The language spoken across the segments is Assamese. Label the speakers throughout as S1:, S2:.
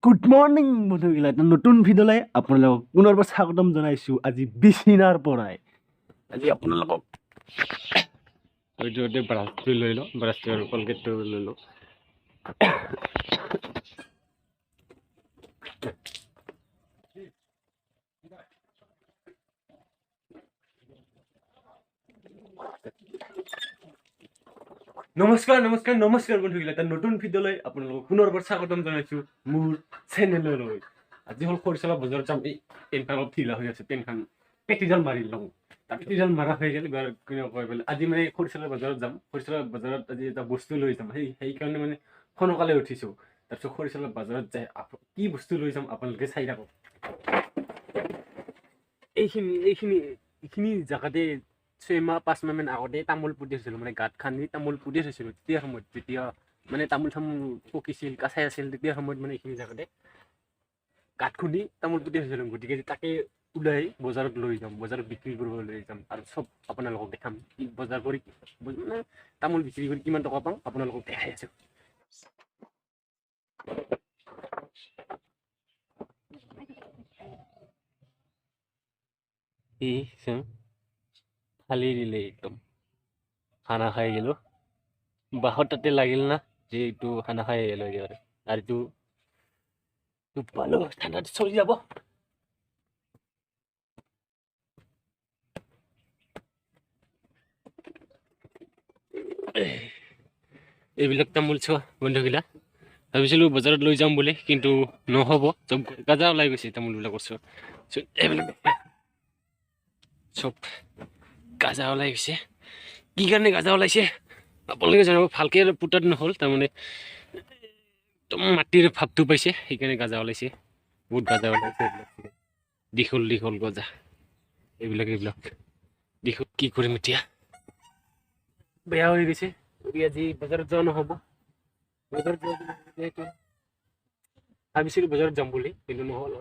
S1: গুড মৰ্ণিং বন্ধুগিলা এটা নতুন ভিডিঅ'লৈ আপোনালোকক পুনৰবাৰ স্বাগতম জনাইছোঁ আজি বিচিনাৰ পৰাই আজি আপোনালোকক ব্ৰাছটো লৈ লওঁ ব্ৰাছটো আৰু কলগেটটো লৈ লওঁ নমস্কাৰ নমস্কাৰ নমস্কাৰ বন্ধুগিলা এটা নতুন ভিডিঅ'লৈ আপোনালোকক পুনৰবাৰ স্বাগতম জনাইছোঁ মোৰ চেনেললৈ আজি হ'ল খৰিচলা বজাৰত যাম এই পেনখন অলপ ঢিলা হৈ আছে পেনখন পেটিডাল মাৰি লওঁ পেটিডাল মাৰা হৈ গ'ল কয় বোলে আজি মানে খৰিচলা বজাৰত যাম খৰিচলা বজাৰত আজি এটা বস্তু লৈ যাম সেইকাৰণে মানে সোনকালে উঠিছোঁ তাৰপিছত খৰিচলা বজাৰত যাই কি বস্তু লৈ যাম আপোনালোকে চাই থাকক এইখিনি জেগাতে 6 মাহ 5 মাহ মান আগতে তামোল পুতি থৈছিলোঁ মানে গাঁত খান্দি তামোল পুতি থৈছিলোঁ তেতিয়া সময়ত যেতিয়া মানে তামোল চামোল পকিছিল কাচাই আছিল তেতিয়া সময়ত মানে এইখিনি জেগাতে গাঁত খুন্দি তামোল পুতি থৈছিলোঁ গতিকে তাকে ওলাই বজাৰত লৈ যাম বজাৰত বিক্ৰী কৰিব লৈ যাম আৰু চব আপোনালোকক দেখাম বজাৰ কৰি মানে তামোল বিক্ৰী কৰি কিমান টকা পাওঁ আপোনালোকক দেখাই আছোঁ ফালি দিলে একদম খানা খাই গেলো বাহত তাতে লাগিল না যে এইটো খানা খাই গেলো একেবাৰে আৰু এইটো পালো ঠাণ্ডাত চলি যাব এইবিলাক তামোল চোৱা বন্ধুগিলা ভাবিছিলোঁ বজাৰত লৈ যাম বুলি কিন্তু নহ'ব চব গাজা ওলাই গৈছে তামোলবিলাকৰ চোৱা এইবিলাক চব গাজা ওলাই গৈছে কি কাৰণে গাজা ওলাইছে আপোনালোকে জানিব ভালকে পুতাত নহ'ল তাৰমানে একদম মাটিৰ ভাৱটো পাইছে সেইকাৰণে গাজা ওলাইছে বহুত গাজা ওলাইছে এইবিলাক দীঘল দীঘল গজা এইবিলাক দীঘল কি কৰিম এতিয়া বেয়া হৈ গৈছে আজি বজাৰত যোৱা নহ'ব বজাৰত যিহেতু ভাবিছিলোঁ বজাৰত যাম বুলি কিন্তু নহ'ল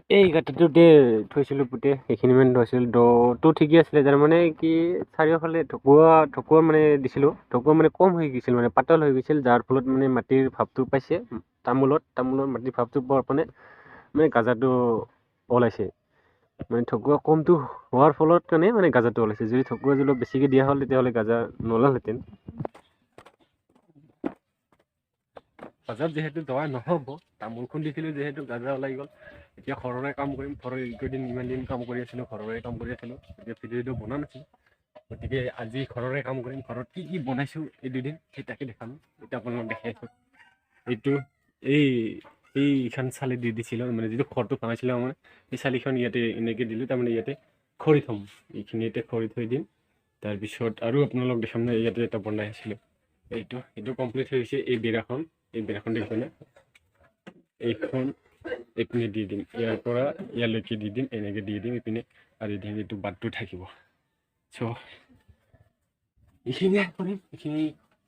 S1: এই গাঁতটোতে থৈছিলোঁ পুতে সেইখিনি মানে থৈছিলোঁ দটো ঠিকেই আছিলে তাৰমানে কি চাৰিওফালে ঢকুৱা মানে দিছিলোঁ ঢকুৱা মানে কম হৈ গৈছিল মানে পাতল হৈ গৈছিল যাৰ ফলত মানে মাটিৰ ভাৱটো পাইছে তামোলৰ মাটিৰ ভাৱটো পোৱাৰ মানে গাজাটো ওলাইছে মানে ঢকুৱা কমটো হোৱাৰ ফলত মানে গাজাটো ওলাইছে যদি ঢকুৱা যদি বেছিকৈ দিয়া হ'ল তেতিয়াহ'লে গাজা নোলালহেঁতেন বজাৰত যিহেতু দৱা নহ'ব তামোল খুন্দিছিলোঁ যিহেতু গাজা ওলাই গ'ল এতিয়া ঘৰৰে কাম কৰিম ঘৰৰ এইকেইদিন ইমান দিন কাম কৰি আছিলোঁ ঘৰৰে কাম কৰি আছিলোঁ এতিয়া ভিডিঅ'টো বনোৱা নাছিলোঁ গতিকে আজি ঘৰৰে কাম কৰিম ঘৰত কি কি বনাইছোঁ এই দুদিন সেই তাকে দেখাম এতিয়া আপোনালোকক দেখাই আছোঁ এইটো এইখন চালি দি দিছিলোঁ মানে যিটো ঘৰটো ভাঙাইছিলোঁ মানে সেই চালিখন ইয়াতে এনেকৈ দিলোঁ তাৰমানে ইয়াতে খৰি থ'ম এইখিনিতে খৰি থৈ দিম তাৰপিছত আৰু আপোনালোকক দেখাম নে ইয়াতে এটা বনাই আছিলোঁ এইটো কমপ্লিট হৈ গৈছে এই বেৰাখন দেখিছেনে এইখন এইপিনে দি দিম ইয়াৰ পৰা ইয়ালৈকে দি দিম এনেকৈ দি দিম এইপিনে আৰু এইটো বাটটো থাকিব চ' এইখিনিয়ে কৰিম এইখিনি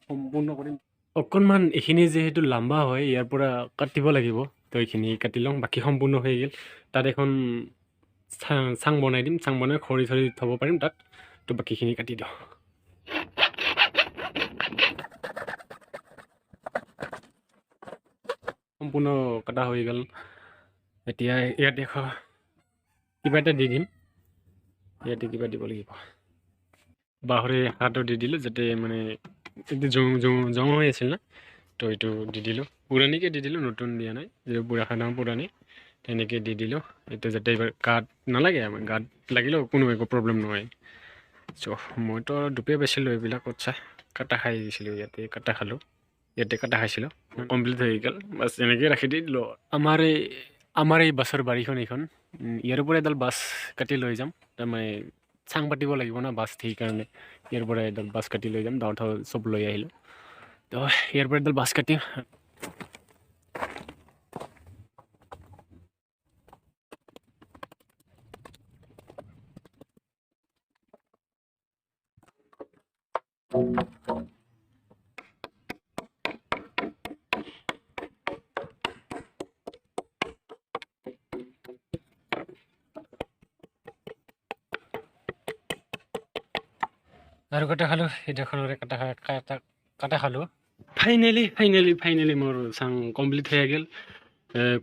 S1: সম্পূৰ্ণ কৰিম অকণমান এইখিনি যিহেতু লাম্বা হয় ইয়াৰ পৰা কাটিব লাগিব তো এইখিনি কাটি লওঁ বাকী সম্পূৰ্ণ হৈ গ'ল তাত এখন চাং বনাই দিম চাং বনাই খৰি চৰি থ'ব পাৰিম তাত তো বাকীখিনি কাটি দিওঁ সম্পূৰ্ণ কটা হৈ গ'ল এতিয়া ইয়াতে কিবা এটা দি দিম ইয়াতে কিবা দিব লাগিব বাঁহৰে হাতটো দি দিলোঁ যাতে মানে এইটো জং হৈ আছিল না তো এইটো দি দিলোঁ পুৰণিকৈ দি দিলোঁ নতুন দিয়া নাই যিটো বুঢ়া খানা পুৰণি তেনেকৈ দি দিলোঁ এইটো যাতে এইবাৰ গাত নালাগে আমাৰ গাত লাগিলেও কোনো একো প্ৰব্লেম নহয় চ' মইতো দুপৰীয়া পাইছিলোঁ এইবিলাক কটা কাটা খাই দিছিলোঁ ইয়াতে কাটা খাইছিলোঁ কমপ্লিট হৈ গ'ল বাছ এনেকৈ ৰাখি দি দিলোঁ আমাৰ এই বাছৰ বাৰীখন এইখন ইয়াৰ পৰা এডাল বাছ কাটি লৈ যাম তাৰমানে চাং পাতিব লাগিব না বাছ সেইকাৰণে ইয়াৰ পৰা এডাল বাছ কাটি লৈ যাম ডাউন চব লৈ আহিলোঁ তো ইয়াৰ পৰা এডাল বাছ কাটিম আৰু কাটা খালোঁ সেইডোখৰৰে কাটা খালোঁ ফাইনেলি মোৰ চাং কমপ্লিট হৈ গ'ল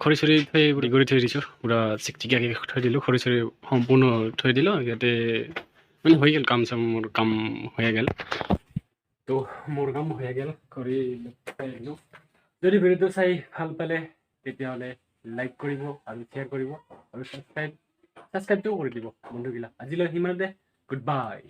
S1: খৰি চৰি থৈ কৰি থৈ দিছোঁ পূৰা চিকচিকীয়াকৈ থৈ দিলোঁ খৰি চৰি সম্পূৰ্ণ থৈ দিলোঁ ইয়াতে মানে হৈ গ'ল মোৰ কাম হৈ গ'ল তো মোৰ কাম হৈ গ'ল কৰি থৈ আহিলোঁ যদি ভিডিঅ'টো চাই ভাল পালে তেতিয়াহ'লে লাইক কৰিব আৰু শ্বেয়াৰ কৰিব আৰু ছাবস্ক্ৰাইবটোও কৰি দিব বন্ধুগিলা আজিলৈ সিমানতে গুড বাই